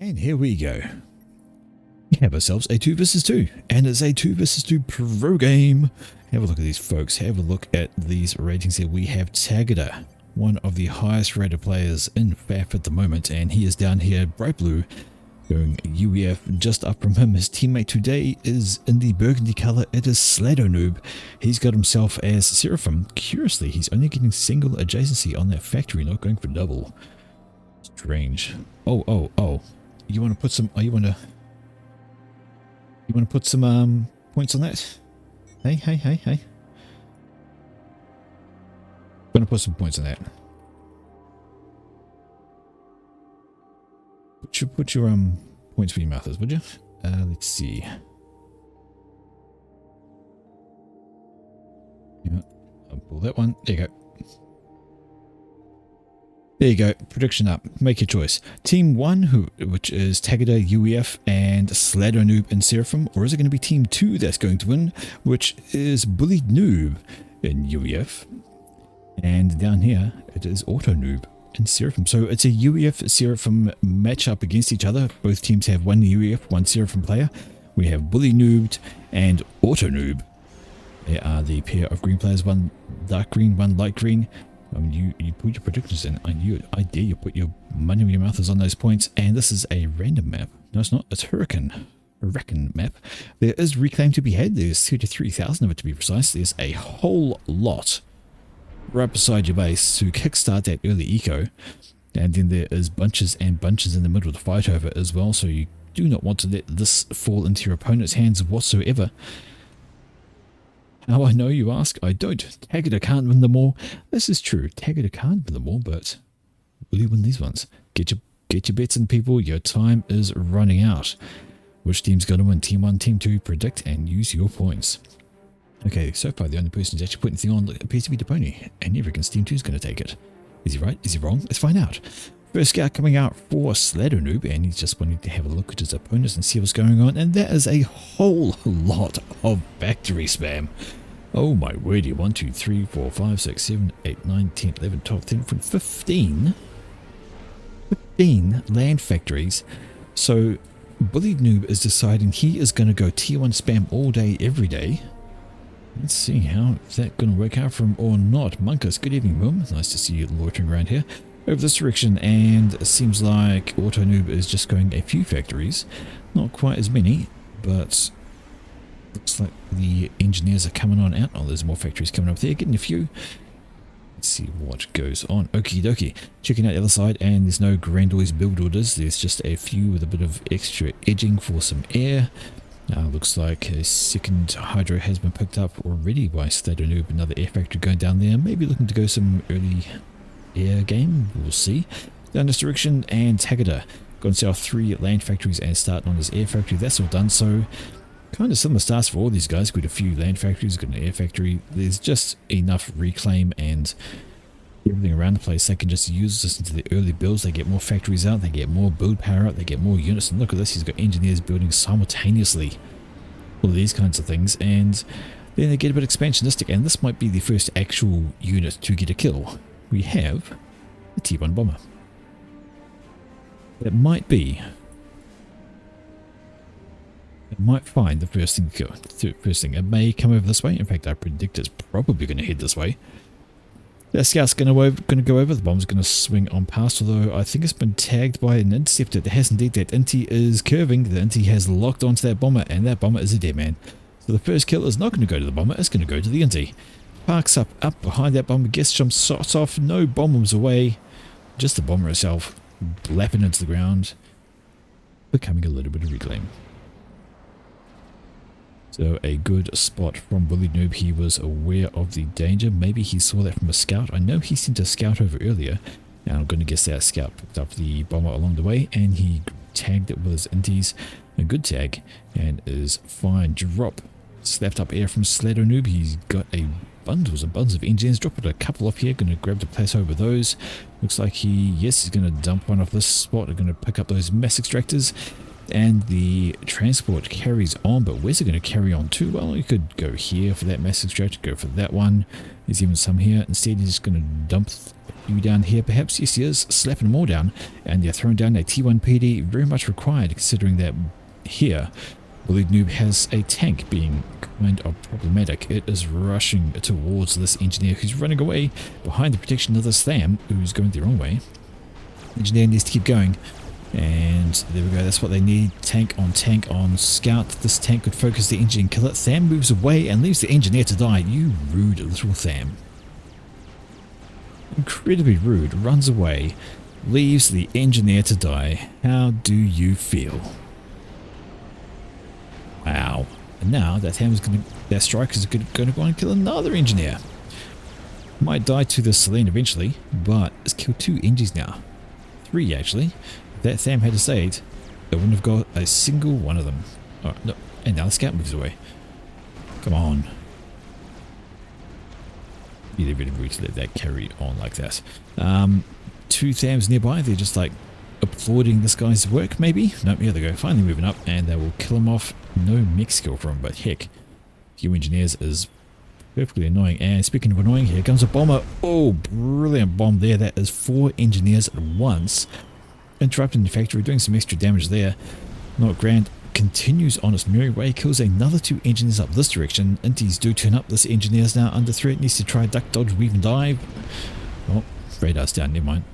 And here we go. We have ourselves a 2 vs 2, and it's a 2 vs 2 pro game. Have a look at these folks, have a look at these ratings here. We have Tagada, one of the highest rated players in FAF at the moment, and he is down here bright blue, going UEF. Just up from him, his teammate today is in the burgundy color. It is Sladonoob. He's got himself as Seraphim. Curiously, he's only getting single adjacency on that factory, not going for double. Strange. Oh. You want to put some, you want to put some points on that? Hey. Gonna put some points on that. Put your points for your mouths, would you? Let's see. Yeah, I'll pull that one. There you go. There you go. Prediction up. Make your choice. Team 1, which is Tagada, UEF, and Sladonoob and Seraphim, or is it going to be Team 2 that's going to win, which is Bullied Noob in UEF, and down here it is Auto Noob and Seraphim. So it's a UEF Seraphim matchup against each other. Both teams have one UEF, one Seraphim player. We have Bully Noob and Auto Noob. They are the pair of green players, one dark green, one light green. You put your predictions in. I dare you put your money where your mouth is on those points. And this is a random map. No, it's not. It's Hurricane map. There is reclaim to be had. There's 33,000 of it to be precise. There's a whole lot right beside your base to kickstart that early eco. And then there is bunches and bunches in the middle to fight over as well. So you do not want to let this fall into your opponent's hands whatsoever. How I know, you ask? I don't. Tagada can't win them all. This is true. Tagada can't win them all, but will you win these ones? Get your bets in, people. Your time is running out. Which team's going to win? Team 1, Team 2, predict and use your points. Okay, so far the only person who's actually putting anything on appears to be Depony, and he reckons Team 2 is going to take it. Is he right? Is he wrong? Let's find out. First scout coming out for Sladonoob, and he's just wanting to have a look at his opponents and see what's going on, and that is a whole lot of factory spam. Oh my wordy, 1, 2, 3, 4, 5, 6, 7, 8, 9, 10, 11, 12, 13, 15 land factories. So Bullied Noob is deciding he is going to go tier 1 spam all day, every day. Let's see how is that going to work out for him or not. Monkus, good evening, Boom. Nice to see you loitering around here. Over this direction, and it seems like Auto Noob is just going a few factories. Not quite as many, but looks like the engineers are coming on out. Oh, there's more factories coming up there, getting a few. Let's see what goes on. Okie dokie. Checking out the other side, and there's no Grandoy's build orders. There's just a few with a bit of extra edging for some air. Looks like a second hydro has been picked up already by Sladonoob. Another air factory going down there. Maybe looking to go some early air game. We'll see. Down this direction, and Tagada going to sell 3 land factories and starting on his air factory. That's all done. So kind of similar starts for all these guys. Got a few land factories, got an air factory. There's just enough reclaim and everything around the place. They can just use this into the early builds. They get more factories out, they get more build power out, they get more units. And look at this, he's got engineers building simultaneously. All of these kinds of things. And then they get a bit expansionistic, and this might be the first actual unit to get a kill. We have a T1 bomber. It might be. It might find the first thing to go. First thing, it may come over this way. In fact, I predict it's probably going to head this way. That scout's going to go over. The bomb's going to swing on past, although I think it's been tagged by an interceptor. It has indeed. That Inti is curving. The Inti has locked onto that bomber, and that bomber is a dead man. So the first kill is not going to go to the bomber. It's going to go to the Inti. Parks up behind that bomber. Gets some shots off. No bombers away. Just the bomber itself blapping into the ground. Becoming a little bit of reclaim. So a good spot from Bullied Noob. He was aware of the danger. Maybe he saw that from a scout. I know he sent a scout over earlier. And I'm going to guess that scout picked up the bomber along the way, and he tagged it with his inties. A good tag, and is fine. Drop. Slapped up air from Sladonoob. He's got a bundles and bundles of engines. Dropped a couple off here. Going to grab the place over those. Looks like he's going to dump one off this spot. They're going to pick up those mass extractors. and the transport carries on, but where's it going to carry on to? Well, you could go here for that massive stretch, go for that one. There's even some here. Instead, he's just going to dump you down here, perhaps. Yes, he is, slapping them all down, and they're throwing down a T1 PD, very much required, considering that here, Bullied Noob has a tank being kind of problematic. It is rushing towards this engineer who's running away behind the protection of this Tham, who's going the wrong way. Engineer needs to keep going. And there we go, that's what they need. Tank on scout. This tank could focus the engine and kill it. Tham moves away and leaves the engineer to die. You rude little Tham. Incredibly rude. Runs away. Leaves the engineer to die. How do you feel? Wow. And now that Tham is going to, that strike is going to go and kill another engineer. Might die to the Selene eventually, but it's killed 2 engies now. 3 actually. If that Tham had stayed, it wouldn't have got a single one of them. Oh, no. And now the scout moves away. Come on. Really, really rude to let that carry on like that. 2 Thams nearby, they're just like applauding this guy's work, maybe? Nope, here they go. Finally moving up, and they will kill him off. No mech skill from him, but heck, few engineers is perfectly annoying. And speaking of annoying, here comes a bomber. Oh, brilliant bomb there. That is 4 engineers at once. Interrupting the factory, doing some extra damage there. Not grand. Continues on its merry way, kills another 2 engineers up this direction. Inties do turn up. This engineer's now under threat. Needs to try duck, dodge, weave and dive. Oh, radar's down, never mind.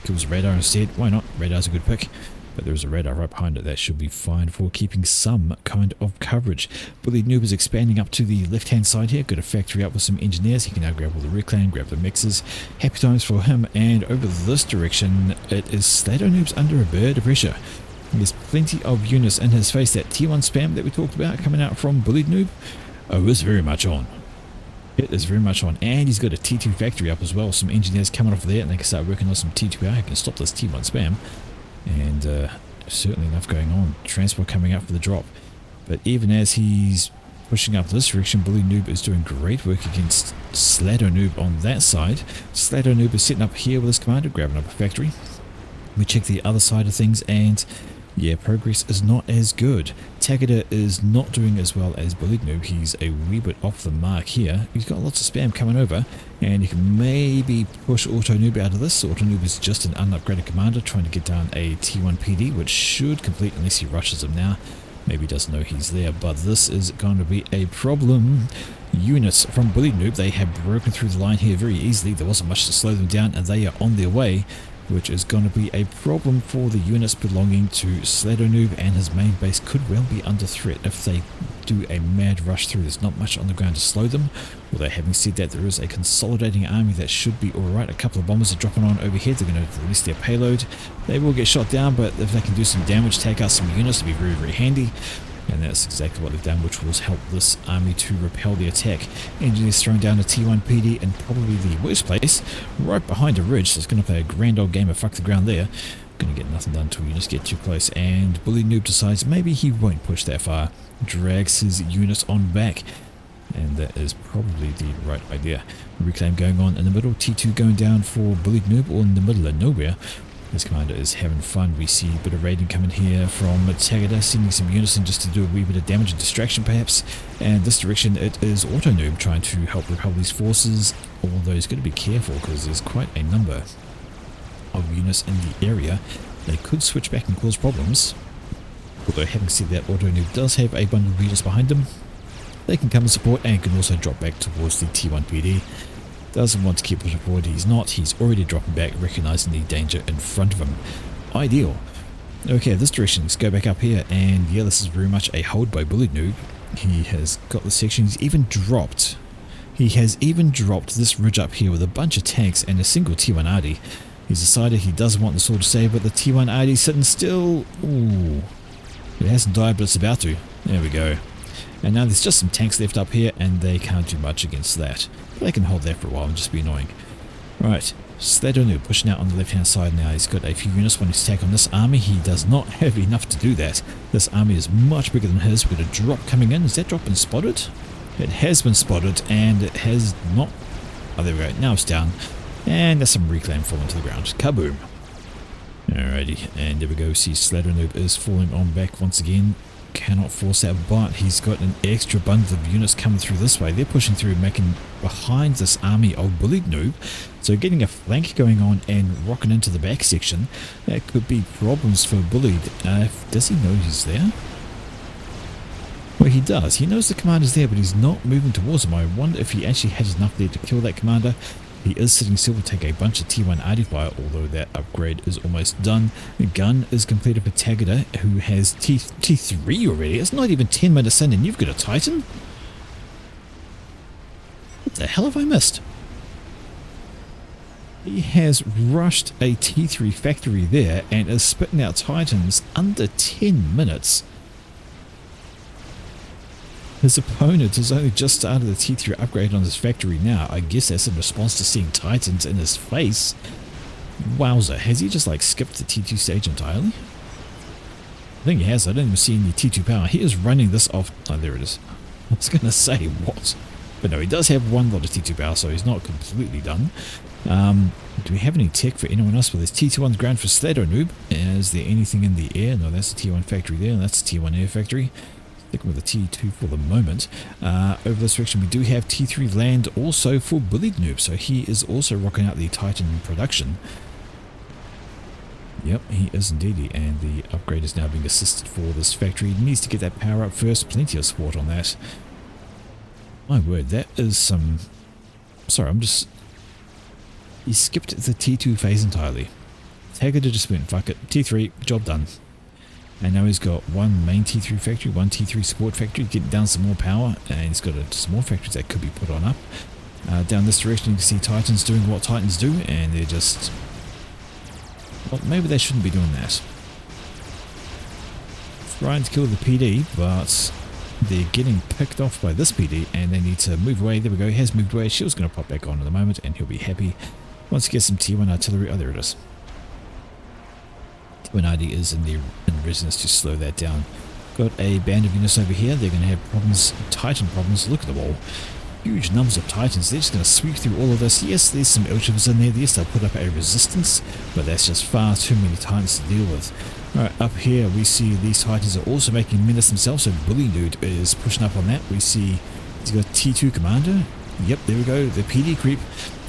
Kills radar instead. Why not? Radar's a good pick. But there's a radar right behind it. That should be fine for keeping some kind of coverage. Bullied Noob is expanding up to the left hand side here. Got a factory up with some engineers. He can now grab all the reclaim, grab the mixers. Happy times for him. And over this direction, it is Slato Noob's under a bit of pressure. There's plenty of units in his face. That T1 spam that we talked about coming out from Bullied Noob. Oh, it's very much on. It is very much on. And he's got a T2 factory up as well. Some engineers coming off there, and they can start working on some T2R. He can stop this T1 spam. And certainly enough going on. Transport coming up for the drop. But even as he's pushing up this direction, Bullied Noob is doing great work against Slato Noob on that side. Slato Noob is sitting up here with his commander, grabbing up a factory. We check the other side of things, and yeah, progress is not as good. Tagada is not doing as well as Bullied Noob. He's a wee bit off the mark here. He's got lots of spam coming over, and he can maybe push Auto Noob out of this. Auto Noob is just an unupgraded commander trying to get down a T1 PD, which should complete unless he rushes him now. Maybe he doesn't know he's there, but this is going to be a problem. Units from Bullied Noob, they have broken through the line here very easily. There wasn't much to slow them down, and they are on their way, which is going to be a problem for the units belonging to Slato Noob, and his main base could well be under threat if they do a mad rush through. There's not much on the ground to slow them. Although having said that, there is a consolidating army that should be alright. A couple of bombers are dropping on over here. They're going to release their payload. They will get shot down, but if they can do some damage, take out some units, it'll be very, very handy. And that's exactly what they've done, which will help this army to repel the attack. Engineers throwing down a T1 PD in probably the worst place, right behind a ridge, so it's going to play a grand old game of fuck the ground there. Going to get nothing done until units get too close, and Bullied Noob decides maybe he won't push that far. Drags his units on back, and that is probably the right idea. Reclaim going on in the middle, T2 going down for Bullied Noob, or in the middle of nowhere. This commander is having fun. We see a bit of raiding coming here from Tagada, sending some unison just to do a wee bit of damage and distraction perhaps. And this direction it is Auto Noob trying to help repel these forces, although he's got to be careful because there's quite a number of units in the area. They could switch back and cause problems. Although having said that, Auto Noob does have a bundle of units behind them. They can come and support and can also drop back towards the T1 PD. Doesn't want to keep pushing forward, he's not. He's already dropping back, recognizing the danger in front of him. Ideal. Okay, this direction, let's go back up here, and yeah, this is very much a hold by Bullied Noob. He has got the section, he has even dropped this ridge up here with a bunch of tanks and a single T1 RD. He's decided he doesn't want the sword to save, but the T1 RD sitting still. Ooh. It hasn't died, but it's about to. There we go. And now there's just some tanks left up here, and they can't do much against that. They can hold that for a while and just be annoying. Right, Slato Noob pushing out on the left hand side now. He's got a few units wanting to attack on this army. He does not have enough to do that. This army is much bigger than his. We've got a drop coming in. Has that drop been spotted? It has been spotted, and it has not. Oh, there we go. Now it's down. And there's some reclaim falling to the ground. Kaboom. Alrighty, and there we go. See, Sladder is falling on back once again. Cannot force that, but he's got an extra bundle of units coming through this way. They're pushing through, making behind this army of bullied noob. So getting a flank going on and rocking into the back section, that could be problems for bullied. Does he know he's there? Well, he does. He knows the commander's there, but he's not moving towards him. I wonder if he actually has enough there to kill that commander. He is sitting still to take a bunch of T1 arty fire, although that upgrade is almost done. The gun is completed for Tagada, who has T3 already. It's not even 10 minutes in and you've got a Titan? What the hell have I missed? He has rushed a T3 factory there and is spitting out Titans under 10 minutes. His opponent has only just started the T3 upgrade on his factory now. I guess that's in response to seeing Titans in his face. Wowza, has he just like skipped the T2 stage entirely? I think he has. I don't even see any T2 power. He is running this off. Oh, there it is. I was going to say what? But no, he does have one lot of T2 power, so he's not completely done. Do we have any tech for anyone else? Well, there's T2's ground for Sladder Noob. Is there anything in the air? No, that's a T1 factory there. That's a T1 air factory. Sticking with the T2 for the moment. Over this direction we do have T3 land also for bullied noob, so he is also rocking out the Titan production. Yep, he is indeed, and the upgrade is now being assisted for this factory. He needs to get that power up first. Plenty of support on that. My word, that is some... Sorry, he skipped the T2 phase entirely. Tagada just went, fuck it, T3, job done. And now he's got one main T3 factory, one T3 support factory, getting down some more power, and he's got some more factories that could be put on up. Down this direction you can see Titans doing what Titans do, and they're just... Well, maybe they shouldn't be doing that. Trying to kill the PD, but they're getting picked off by this PD, and they need to move away. There we go, he has moved away. Shield's going to pop back on in a moment, and he'll be happy once he gets some T1 artillery. Oh, there it is. When RD is in readiness to slow that down. Got a band of units over here. They're going to have problems, Titan problems. Look at them all. Huge numbers of Titans. They're just going to sweep through all of this. Yes, there's some Elchivers in there. Yes, they'll put up a resistance, but that's just far too many Titans to deal with. Alright, up here we see these Titans are also making menace themselves, so Bully Dude is pushing up on that. We see he's got T2 Commander. Yep, there we go, the PD creep.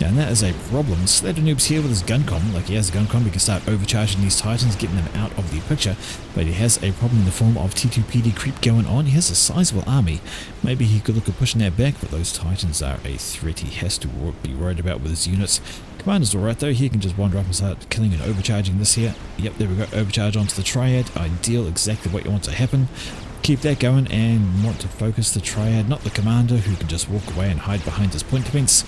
And that is a problem. Sladder Noob's here with his gun comm. Like, he has a gun comm, he can start overcharging these Titans, getting them out of the picture. But he has a problem in the form of T2 PD creep going on. He has a sizable army. Maybe he could look at pushing that back, but those Titans are a threat he has to be worried about with his units. Commander's alright though, he can just wander up and start killing and overcharging this here. Yep, there we go, overcharge onto the Triad. Ideal, exactly what you want to happen. Keep that going and want to focus the Triad, not the Commander who can just walk away and hide behind his point defense.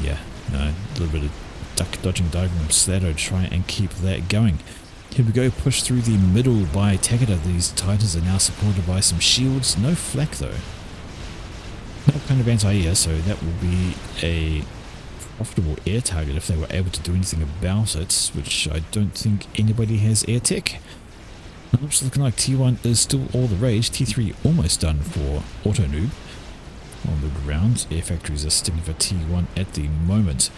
Yeah, no, a little bit of duck dodging diagram Sladder to try and keep that going. Here we go, push through the middle by Tagada. These Titans are now supported by some shields. No flak though. No kind of anti-air, so that will be a profitable air target if they were able to do anything about it, which I don't think anybody has air tech. Looks looking like T1 is still all the rage. T3 almost done for Auto Noob. On the ground, air factories are sticking for T1 at the moment.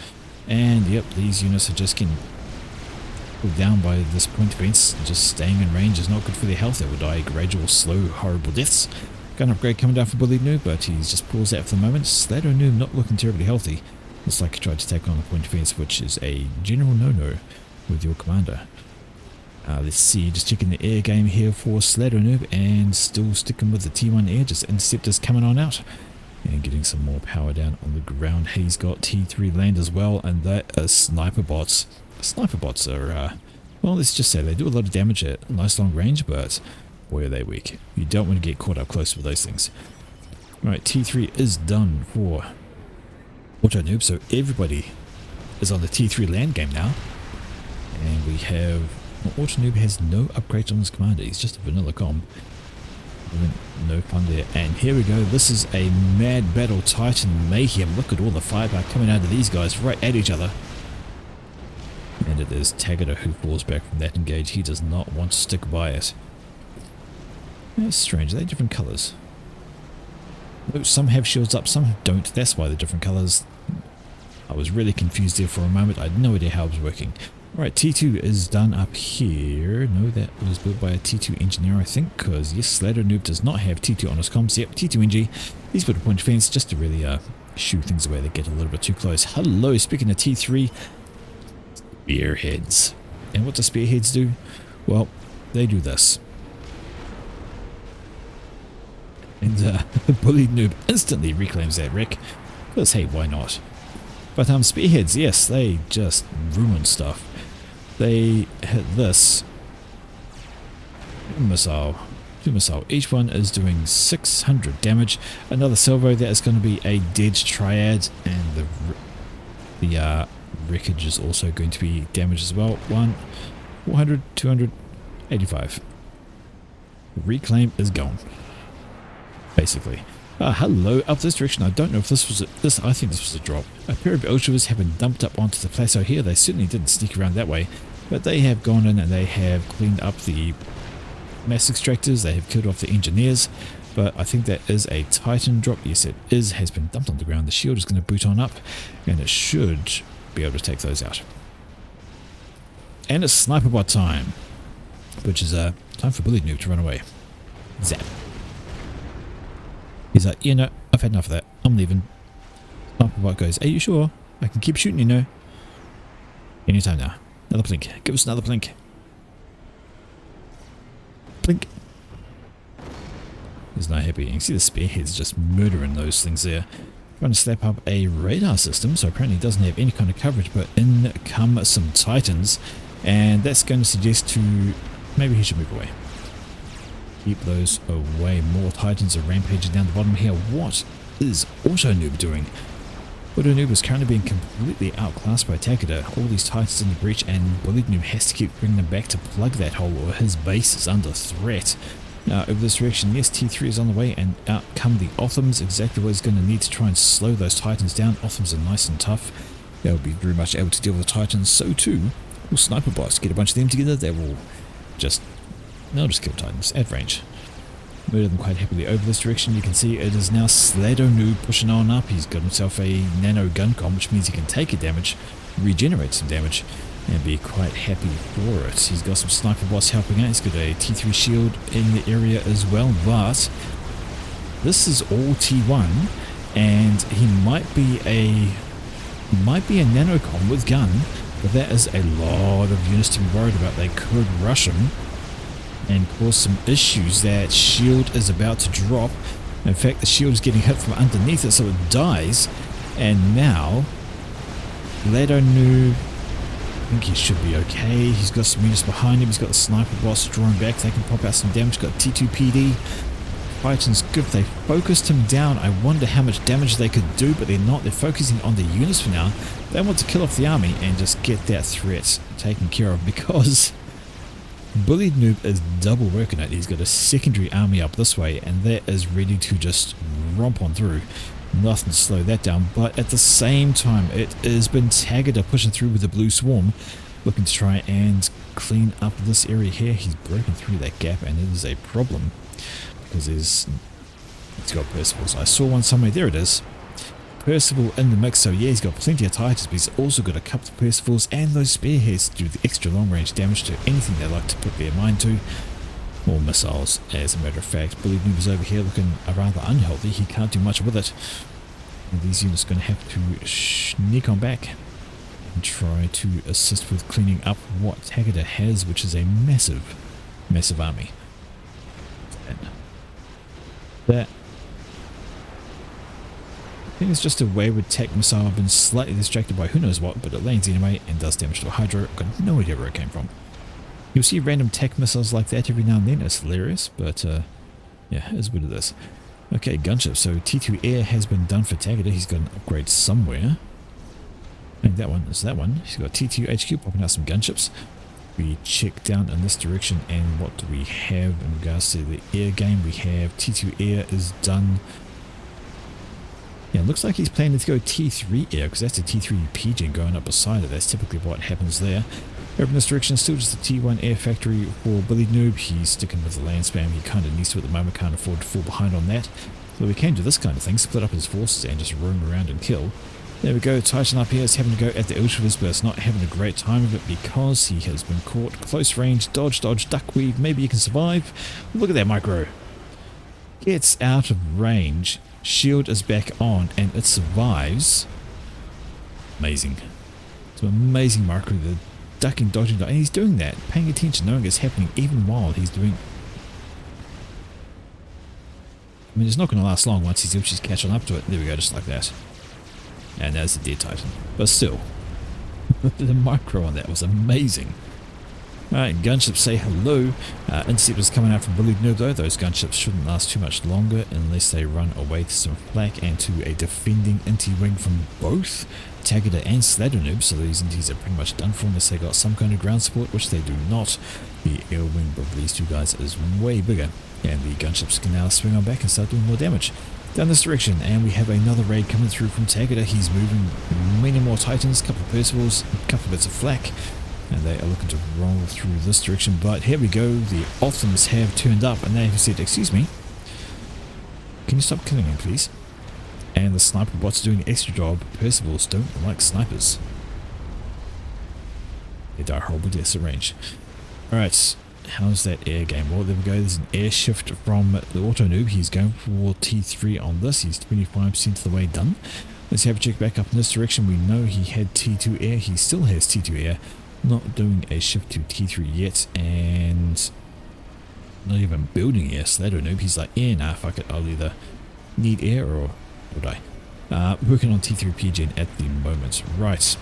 And yep, these units are just getting pulled down by this point defense. Just staying in range is not good for their health. They will die gradual, slow, horrible deaths. Gun upgrade coming down for Bully Noob, but he's just paused that for the moment. Sladder Noob not looking terribly healthy. Looks like he tried to take on the point defense, which is a general no-no with your commander. Let's see, just checking the air game here for Sladder Noob, and still sticking with the T1 air, just interceptors coming on out and getting some more power down on the ground. He's got T3 land as well, and that are sniper bots. Sniper bots are, well, let's just say they do a lot of damage at nice long range, but boy are they weak. You don't want to get caught up close with those things. Right, T3 is done for Auto Noob, so everybody is on the T3 land game now, and we have... Well, Auto Noob has no upgrades on his commander. He's just a vanilla comp. No fun there. And here we go. This is a mad battle Titan mayhem. Look at all the firepower coming out of these guys right at each other. And it is Tagada who falls back from that engage. He does not want to stick by it. That's strange. Are they different colours? No, some have shields up, some don't. That's why they're different colours. I was really confused there for a moment. I had no idea how it was working. Alright, T2 is done up here. No, that was built by a T2 engineer, I think, because yes, Sladder Noob does not have T2 on his comms. Yep, T2 NG. He's put a point of fence just to really shoo things away that get a little bit too close. Hello, speaking of T3, spearheads. And what do spearheads do? Well, they do this. And Bullied Noob instantly reclaims that wreck, because hey, why not? But spearheads, yes, they just ruin stuff. They hit this missile, 2 missile. Each one is doing 600 damage. Another salvo, that is going to be a dead triad, and the wreckage is also going to be damaged as well. 400, 285. Reclaim is gone, basically. Hello, up this direction. I don't know if this was I think this was a drop. A pair of Elshivers have been dumped up onto the plateau here. They certainly didn't sneak around that way, but they have gone in and they have cleaned up the mass extractors. They have killed off the engineers, but I think that is a Titan drop. Yes, it is. Has been dumped on the ground. The shield is going to boot on up, and it should be able to take those out. And it's sniper bot time, which is time for Bullied Noob to run away. Zap. He's like, you know, I've had enough of that. I'm leaving. Sniper bot goes, are you sure? I can keep shooting, you know. Anytime now. Another blink. Give us another blink. Blink. He's not happy. You can see the spearheads just murdering those things there. Trying to slap up a radar system, so apparently it doesn't have any kind of coverage, but in come some Titans, and that's going to suggest to maybe he should move away. Keep those away. More Titans are rampaging down the bottom here. What is Auto Noob doing? Auto Noob is currently being completely outclassed by Takeda. All these Titans in the breach, and Bullied Noob has to keep bringing them back to plug that hole, or his base is under threat. Now, over this direction, yes, T3 is on the way, and out come the Othams, exactly what he's going to need to try and slow those Titans down. Othams are nice and tough. They'll be very much able to deal with the Titans. So too will Sniper Bots. Get a bunch of them together, they'll just kill Titans at range. Murder them quite happily. Over this direction, you can see it is now Sladder Noob pushing on up. He's got himself a nano gun com, which means he can take a damage, regenerate some damage, and be quite happy for it. He's got some Sniper Bots helping out. He's got a T3 shield in the area as well, but this is all T1, and he might be a nanocom with gun, but that is a lot of units to be worried about. They could rush him and cause some issues. That shield is about to drop. In fact, the shield is getting hit from underneath it, so it dies. And now, Sladder Noob, I think he should be okay. He's got some units behind him. He's got the Sniper Bots drawing back. They can pop out some damage. Got T2 PD. Titan's good. They focused him down. I wonder how much damage they could do, but they're not. They're focusing on the units for now. They want to kill off the army and just get that threat taken care of, because Bullied Noob is double working it. He's got a secondary army up this way, and that is ready to just romp on through. Nothing to slow that down, but at the same time, it has been Tagada pushing through with the Blue Swarm, looking to try and clean up this area here. He's broken through that gap, and it is a problem, because he's got Percivals. I saw one somewhere. There it is. Percival in the mix, so yeah, he's got plenty of Titans, but he's also got a couple of Percivals and those spearheads to do the extra long range damage to anything they like to put their mind to. More missiles, as a matter of fact. Bullied Noob is over here looking rather unhealthy. He can't do much with it. And these units are going to have to sneak on back and try to assist with cleaning up what Tagada has, which is a massive, massive army. And that, I think it's just a wayward tech missile. I've been slightly distracted by who knows what, but it lands anyway and does damage to a Hydra. Got no idea where it came from. You'll see random tech missiles like that every now and then. It's hilarious, but yeah, it is what it is. Okay, gunship. So T2 Air has been done for Tagada. He's got an upgrade somewhere. I think that one is that one. He's got T2 HQ popping out some gunships. We check down in this direction, and what do we have in regards to the air game? We have T2 Air is done. Yeah, it looks like he's planning to go T3 Air, because that's a T3 Pigeon going up beside it. That's typically what happens there. Over in this direction, still just the T1 Air Factory for Bullied Noob. He's sticking with the land spam. He kind of needs to at the moment, can't afford to fall behind on that. So we can do this kind of thing, split up his forces and just roam around and kill. There we go, Titan up here is having to go at the Ultravers, but it's not having a great time of it because he has been caught close range, dodge, duck weave, maybe you can survive. Look at that micro. Gets out of range, shield is back on, and it survives. Amazing. It's an amazing micro, the ducking, dodging, and he's doing that, paying attention, knowing it's happening even while he's doing... I mean, it's not going to last long once he's catching up to it. There we go, just like that. And there's the dead Titan. But still, the micro on that was amazing. Alright, gunships say hello. Interceptors coming out from Bullied Noob though. Those gunships shouldn't last too much longer unless they run away to some flak and to a defending inti wing from both Tagada and Sladder Noob. So these intis are pretty much done for unless they got some kind of ground support, which they do not. The air wing of these two guys is way bigger, and the gunships can now swing on back and start doing more damage. Down this direction, and we have another raid coming through from Tagada. He's moving many more Titans, a couple of Percivals, a couple of bits of flak, and they are looking to roll through this direction. But here we go, the Othams have turned up, and they have said, excuse me, can you stop killing him please? And the sniper bot's doing an extra job. Percivals don't like snipers. They die horrible deaths at range. Alright, how's that air game? Well, there we go. There's an air shift from the auto noob. He's going for T3 on this. He's 25% of the way done. Let's have a check back up in this direction. We know he had T2 air. He still has T2 air. Not doing a shift to T3 yet, and not even building air. Sladder noob. He's like, yeah, nah, fuck it. I'll either need air or die. Working on T3 PGen at the moment. Right.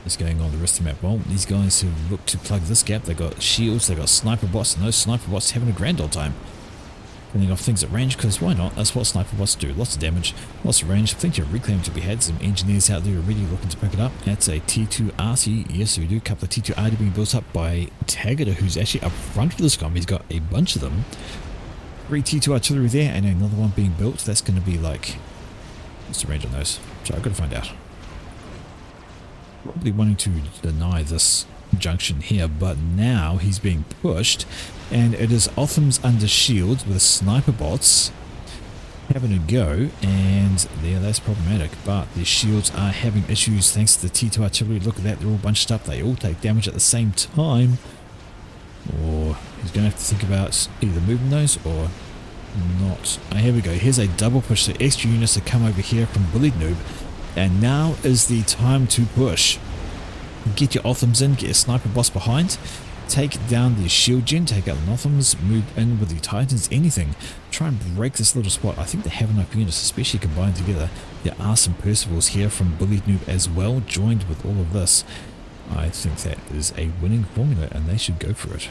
What's going on the rest of the map? Well, these guys have looked to plug this gap. They've got shields, they've got sniper bots, and those sniper bots having a grand old time. Killing off things at range, because why not? That's what sniper bots do. Lots of damage, lots of range, plenty of reclaim to be had. Some engineers out there already looking to pick it up. That's a T2 RT. Yes, we do. A couple of T2 RT being built up by Tagada, who's actually up front for this com. He's got a bunch of them. 3 T2 artillery there, and another one being built. That's going to be like... what's the range on those? So I've got to find out. Probably wanting to deny this junction here, but now he's being pushed, and it is Othams under shields with sniper bots having a go, and yeah, that's problematic. But the shields are having issues thanks to the T2 artillery. Look at that, they're all bunched up. They all take damage at the same time, or he's going to have to think about either moving those or not. Oh, here we go. Here's a double push. The extra units that come over here from Bullied Noob. And now is the time to push. Get your Othams in, get your sniper boss behind, take down the shield gen, take out the Othams, move in with the Titans, anything. Try and break this little spot. I think they have enough units, especially combined together. There are some Percivals here from Bullied Noob as well, joined with all of this. I think that is a winning formula, and they should go for it.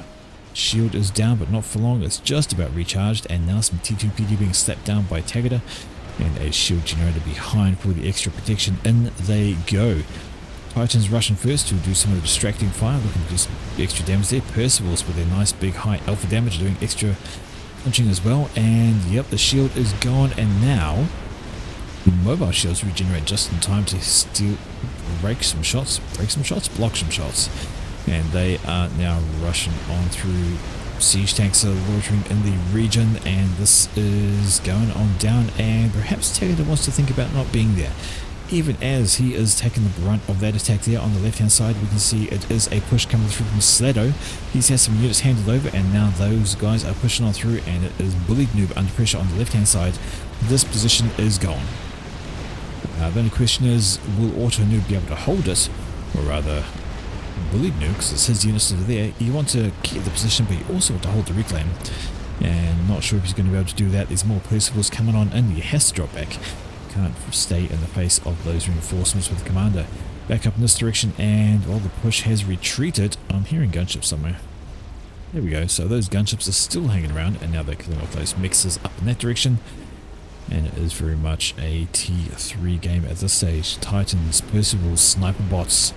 Shield is down, but not for long. It's just about recharged, and now some T2 PD being slapped down by Tagada. And a shield generator behind for the extra protection. In they go. Titans rushing first to do some of the distracting fire, looking to do some extra damage there. Percivals with their nice big high alpha damage doing extra punching as well. And yep, the shield is gone, and now the mobile shields regenerate just in time to steal, break some shots, block some shots. And they are now rushing on through. Siege tanks are loitering in the region, and this is going on down, and perhaps Tagada wants to think about not being there. Even as he is taking the brunt of that attack there on the left hand side, we can see it is a push coming through from Sladdo. He's had some units handed over, and now those guys are pushing on through, and it is Bullied Noob under pressure on the left hand side. This position is gone. The only question is, will Auto Noob be able to hold it, or rather Bullied Noob, because it's his units that are there. You want to keep the position, but you also want to hold the reclaim, and not sure if he's going to be able to do that. There's more Percivals coming on in. He has to drop back. Can't stay in the face of those reinforcements with the commander. Back up in this direction, and well, the push has retreated. I'm hearing gunships somewhere. There we go. So those gunships are still hanging around, and now they're killing off those mixers up in that direction. And it is very much a T3 game at this stage. Titans, Percivals, sniper bots.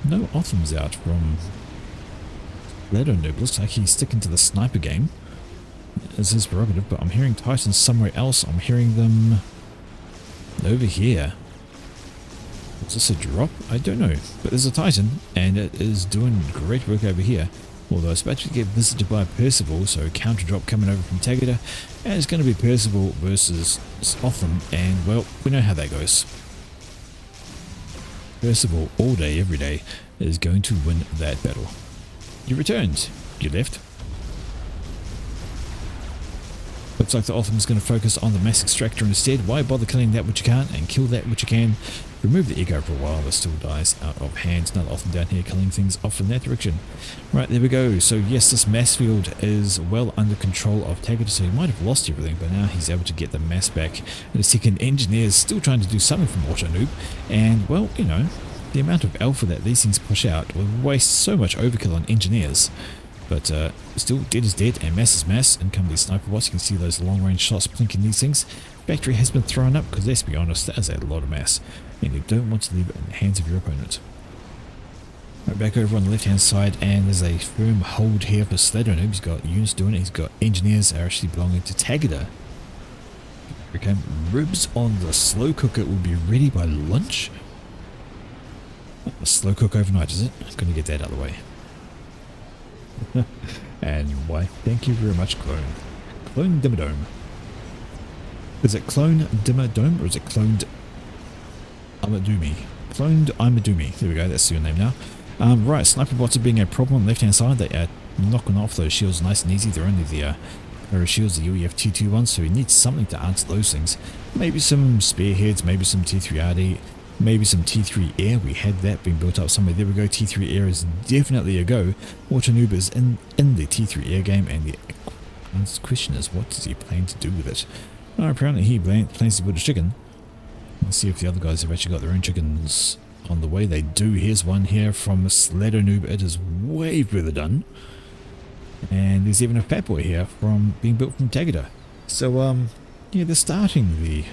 No Othams out from Sladder Noob. Looks like he's sticking to the sniper game. It's his prerogative, but I'm hearing Titans somewhere else. I'm hearing them over here. Is this a drop? I don't know. But there's a Titan, and it is doing great work over here. Although it's about to get visited by Percival, so counter drop coming over from Tagada. And it's going to be Percival versus Otham, and well, we know how that goes. Percival all day, every day is going to win that battle. You returned. You left. Looks like the Ultimate's going to focus on the mass extractor instead. Why bother killing that which you can't and kill that which you can? Remove the echo for a while, it still dies out of hand. Another Ultimate down here killing things off in that direction. Right, there we go. So yes, this mass field is well under control of Taggart, so he might have lost everything, but now he's able to get the mass back. And the second engineer is still trying to do something from Auto Noob, and well, you know, the amount of alpha that these things push out will waste so much overkill on engineers. But still, dead is dead and mass is mass. And come these sniper bots, you can see those long range shots plinking these things. Factory has been thrown up because let's be honest, that is a lot of mass. And you don't want to leave it in the hands of your opponent. Right, back over on the left hand side, and there's a firm hold here for Slater. He's got units doing it, he's got engineers are actually belonging to Taggart. Okay, ribs on the slow cooker will be ready by lunch. A slow cook overnight, is it? I'm going to get that out of the way. And why? Thank you very much, Clone. Clone Dimmadome. Is it Clone Dimmadome or is it Cloned Amadumi? Cloned Amadumi. There we go, that's your name now. Right, sniper bots are being a problem on the left hand side. They are knocking off those shields nice and easy. They're only the shields, the UEF T2 ones, so we need something to answer those things. Maybe some spearheads, maybe some T3RD. Maybe some T3 Air. We had that being built up somewhere. There we go. T3 Air is definitely a go. Auto Noob is in the T3 Air game, and the question is, what does he plan to do with it? Apparently he plans to build a chicken. Let's see if the other guys have actually got their own chickens on the way. They do. Here's one here from Slater Noob. It is way further done. And there's even a Fat Boy here from being built from Taggart. So yeah, they're starting the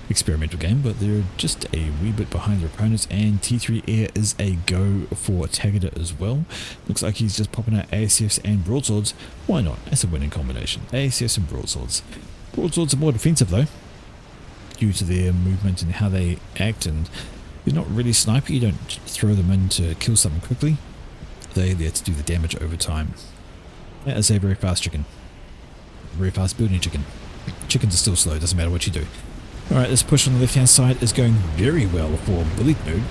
experimental game, but they're just a wee bit behind their opponents, and T3 Air is a go for Taggart as well. Looks like he's just popping out ASFs and broadswords. Why not? That's a winning combination. ASFs and broadswords. Broadswords are more defensive though, due to their movement and how they act, and they're not really sniper. You don't throw them in to kill something quickly. They're there to do the damage over time. That is a very fast chicken. Very fast building chicken. Chickens are still slow, doesn't matter what you do. Alright, this push on the left hand side is going very well for Bullet Noob.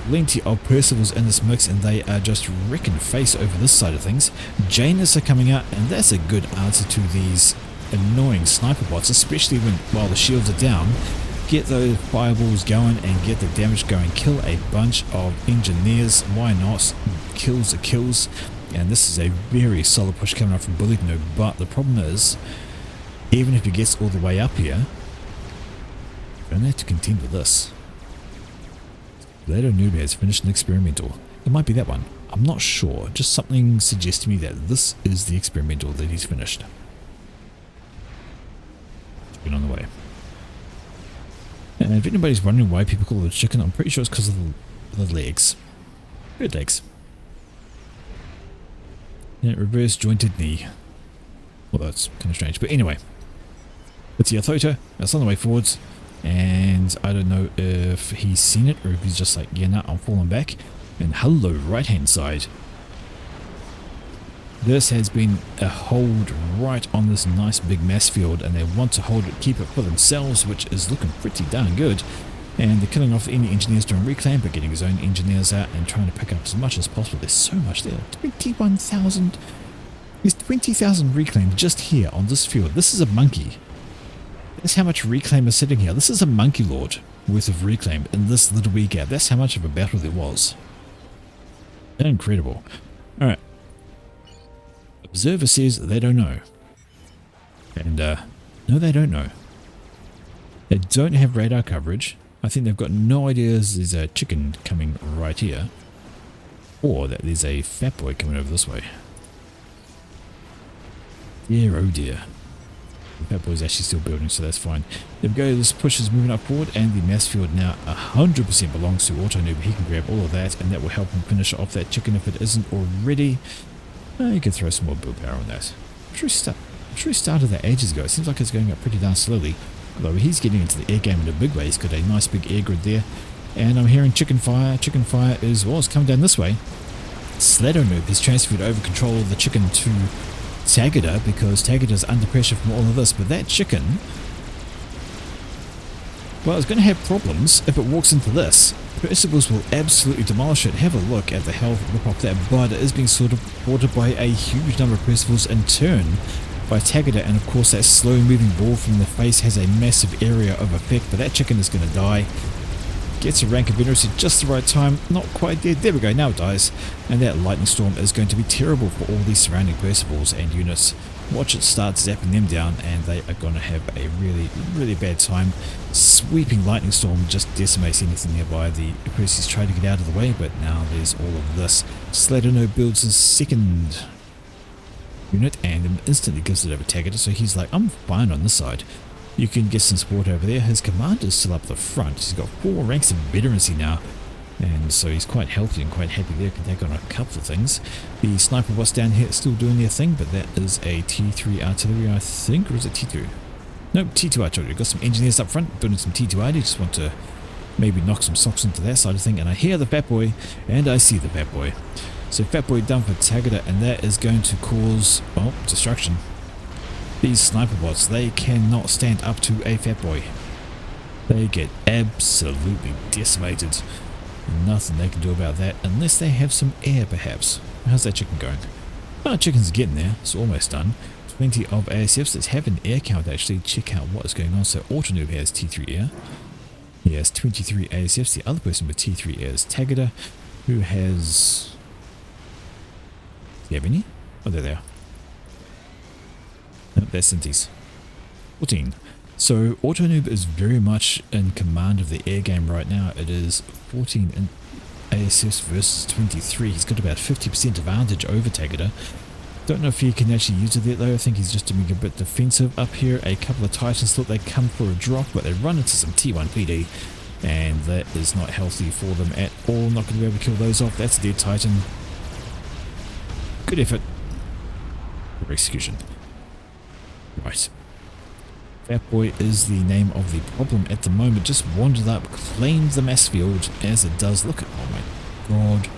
Plenty of Percivals in this mix, and they are just wrecking face over this side of things. Janus are coming out, and that's a good answer to these annoying sniper bots, especially while the shields are down. Get those fireballs going and get the damage going. Kill a bunch of engineers. Why not? Kills are kills. And this is a very solid push coming up from Bullet Noob, but the problem is, even if he gets all the way up here, don't have to contend with this. Later Noob has finished an experimental. It might be that one. I'm not sure. Just something suggests to me that this is the experimental that he's finished. Chicken on the way. And if anybody's wondering why people call it chicken, I'm pretty sure it's because of the legs. Good legs. And reverse jointed knee. Well, that's kind of strange. But anyway. It's the Athota. It's on the way forwards. And I don't know if he's seen it or if he's just like, yeah, no, I'm falling back. And hello, right hand side. This has been a hold right on this nice big mass field, and they want to hold it, keep it for themselves, which is looking pretty darn good. And they're killing off any engineers doing reclaim, but getting his own engineers out and trying to pick up as much as possible. There's so much there. 21,000. There's 20,000 reclaim just here on this field. This is a monkey. That's how much reclaim is sitting here. This is a monkey lord worth of reclaim in this little wee gap. That's how much of a battle there was. Incredible. Alright. Observer says they don't know. And, no, they don't know. They don't have radar coverage. I think they've got no idea there's a chicken coming right here. Or that there's a fat boy coming over this way. Dear, oh dear. The fat boy's actually still building, so that's fine. There we go, this push is moving up forward, and the mass field now 100% belongs to Auto Noob. He can grab all of that, and that will help him finish off that chicken if it isn't already. You can throw some more build power on that. I'm sure he started that ages ago. It seems like it's going up pretty darn slowly. Although he's getting into the air game in a big way. He's got a nice big air grid there. And I'm hearing chicken fire. Chicken fire is, well, it's coming down this way. Slater Noob has transferred over control of the chicken to Taggart, because Taggart is under pressure from all of this. But that chicken Well, it's going to have problems if it walks into this. Percival's will absolutely demolish it. Have a look at the health rip off that, but it is being sort of supported by a huge number of Percivals in turn by Tagada, and of course that slow moving ball from the face has a massive area of effect, but that chicken is going to die. Gets a rank of venerously at just the right time, not quite dead, there we go, now it dies, and that lightning storm is going to be terrible for all these surrounding Percivals and units. Watch it start zapping them down, and they are going to have a really bad time. Sweeping lightning storm just decimates anything nearby. The Percy's try to get out of the way, but now there's all of this. Sladino builds his second unit and instantly gives it over Tagada, so he's like, I'm fine on this side. You can get some support over there. His commander's still up the front. He's got 4 ranks of veterancy now, and so he's quite healthy and quite happy there. Can take on a couple of things. The sniper bots down here still doing their thing, but that is a T3 artillery, I think, or is it T2? Nope, T2 artillery. Got some engineers up front building some T2 ID. Just want to maybe knock some socks into that side of thing. And I hear the Fat Boy, and I see the Fat Boy. So Fat Boy done for Tagada, and that is going to cause, well, destruction. These sniper bots, they cannot stand up to a Fat Boy. They get absolutely decimated. Nothing they can do about that unless they have some air, perhaps. How's that chicken going? Oh, chicken's getting there. It's almost done. 20 of ASFs. Let's have an air count actually. Check out what is going on. So Autonoob has T3 air. He has 23 ASFs. The other person with T3 air is Tagada, who has... Do you have any? Oh, there they are. No, that's Cinti's. 14. So Autonoob is very much in command of the air game right now. It is 14 in ASFs versus 23. He's got about 50% advantage over Tagada. Don't know if he can actually use it yet though. I think he's just doing a bit defensive up here. A couple of Titans thought they'd come for a drop, but they run into some T1 PD, and that is not healthy for them at all. Not going to be able to kill those off. That's a dead Titan. Good effort. Good execution. Right. Fat Boy is the name of the problem at the moment. Just wandered up, claimed the mass field as it does. Look at, oh my god,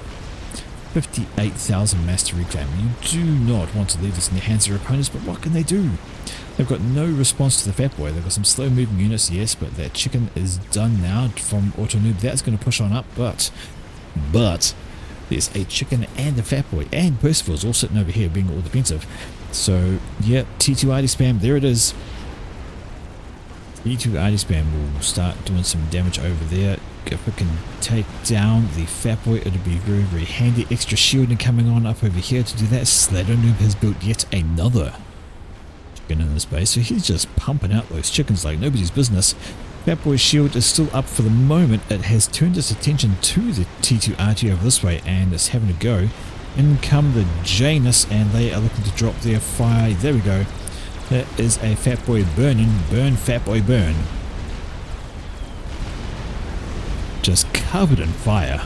58,000 mass to reclaim. You do not want to leave this in the hands of your opponents, but what can they do? They've got no response to the Fat Boy. They've got some slow moving units, yes, but that chicken is done now from Autonoob. That's going to push on up, but there's a chicken and a Fat Boy, and Percival's all sitting over here being all defensive. So, yeah, T2 ID spam, there it is. T2 ID spam will start doing some damage over there. If we can take down the Fat Boy, it'll be very handy. Extra shielding coming on up over here to do that. Sladonoob has built yet another chicken in this base, so he's just pumping out those chickens like nobody's business. Fat Boy's shield is still up for the moment. It has turned its attention to the T2 RT over this way, and it's having a go. In come the Janus, and they are looking to drop their fire. There we go. That is a Fat Boy burning. Burn, Fat Boy, burn. Just covered in fire.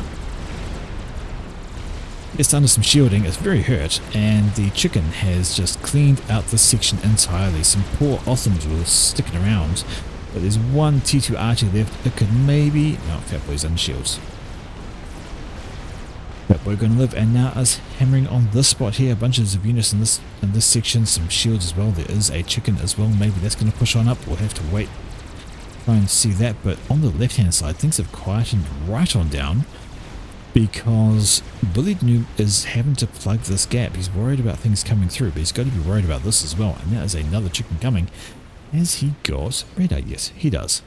It's under some shielding. It's very hurt, and the chicken has just cleaned out this section entirely. Some poor Othams were sticking around, but there's one T2 archer left. It could maybe... No, Fat Boy's under shields. Fat Boy going to live, and now us hammering on this spot here. A bunch of units in this section, some shields as well. There is a chicken as well. Maybe that's going to push on up. We'll have to wait, try and see that. But on the left hand side, things have quietened right on down, because Bullied Noob is having to plug this gap. He's worried about things coming through, but he's got to be worried about this as well. And that is another chicken coming. Has he got red eye? Yes, he does.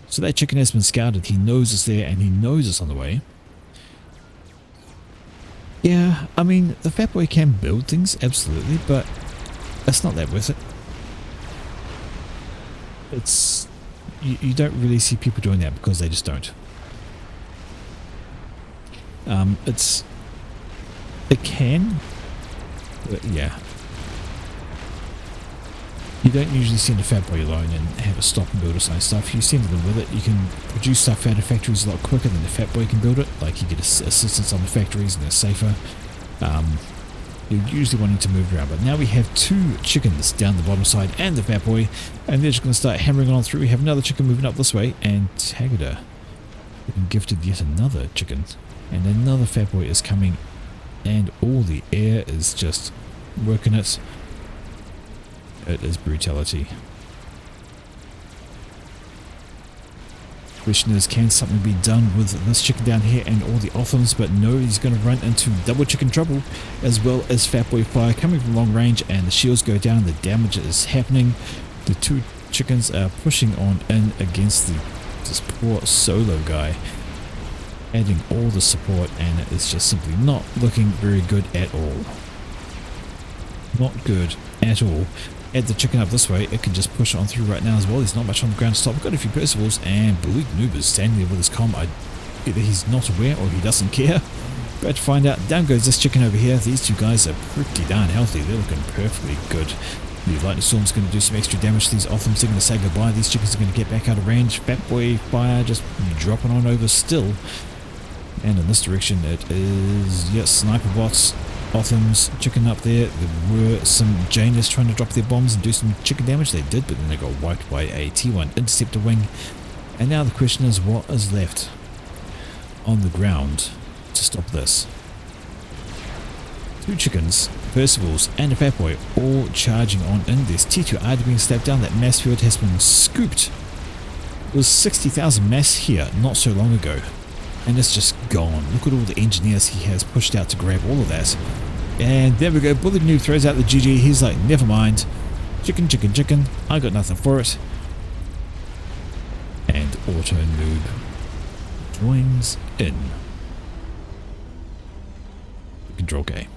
So that chicken has been scouted. He knows it's there, and he knows it's on the way. Yeah, I mean, the Fat Boy can build things, absolutely, but it's not that worth it. It's... You don't really see people doing that because they just don't. It can, but yeah. You don't usually send a Fat Boy alone and have a stop and build or something stuff. You send them with it, you can produce stuff out of factories a lot quicker than the Fat Boy can build it. Like, you get assistance on the factories and they're safer. You're usually wanting to move around, but now we have 2 chickens down the bottom side and the Fat Boy, and they're just going to start hammering on through. We have another chicken moving up this way, and Tagada getting gifted yet another chicken, and another Fat Boy is coming, and all the air is just working it. It is brutality. Question is, can something be done with this chicken down here and all the Othams? But no, he's going to run into double chicken trouble, as well as Fatboy Fire coming from long range, and the shields go down, the damage is happening. The two chickens are pushing on in against this poor solo guy, adding all the support, and it's just simply not looking very good at all. Not good at all. Add the chicken up this way, it can just push on through right now as well. There's not much on the ground to stop. We've got a few Percivals, and Bullied Noob is standing there with his comm. Either he's not aware or he doesn't care. But to find out, down goes this chicken over here. These two guys are pretty darn healthy. They're looking perfectly good. The Lightning Storm's going to do some extra damage to these Othams. They're going to say goodbye. These chickens are going to get back out of range. Fatboy Fire just dropping on over still. And in this direction it is, yes, sniper bots. Othams chicken up there. There were some Janus trying to drop their bombs and do some chicken damage. They did, but then they got wiped by a T1 interceptor wing. And now the question is, what is left on the ground to stop this? Two chickens, Percivals, and a Fatboy all charging on in. There's T2R being slapped down. That mass field has been scooped. It was 60,000 mass here not so long ago, and it's just gone. Look at all the engineers he has pushed out to grab all of that. And there we go. Bullied Noob throws out the GG. He's like, never mind. Chicken, chicken, chicken. I got nothing for it. And Auto Noob joins in. Control K.